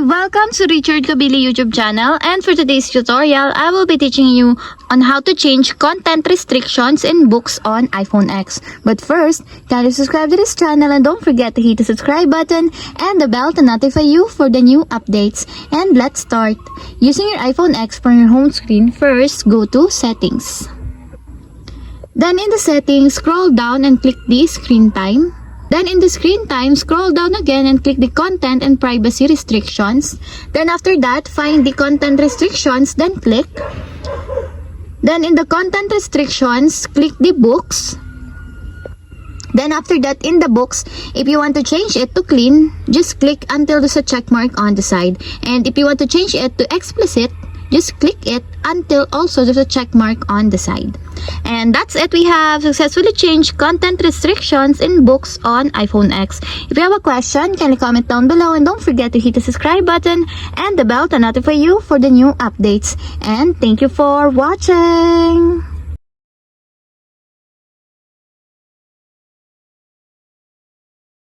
Welcome to Richard Cabile YouTube channel, and for today's tutorial, I will be teaching you on how to change content restrictions in books on iPhone X. But first, kindly subscribe to this channel and don't forget to hit the subscribe button and the bell to notify you for the new updates. And let's start. Using your iPhone X for your home screen, first go to Settings. Then in the settings, scroll down and click the Screen Time. Then in the screen time, scroll down again and click the content and privacy restrictions. Then after that, find the content restrictions, then click. Then in the content restrictions, click the books. Then after that, in the books, if you want to change it to clean, just click until there's a check mark on the side. And if you want to change it to explicit, just click it until also there's a check mark on the side. And that's it. We have successfully changed content restrictions in books on iPhone X. If you have a question, kindly comment down below and don't forget to hit the subscribe button and the bell to notify you for the new updates. And thank you for watching.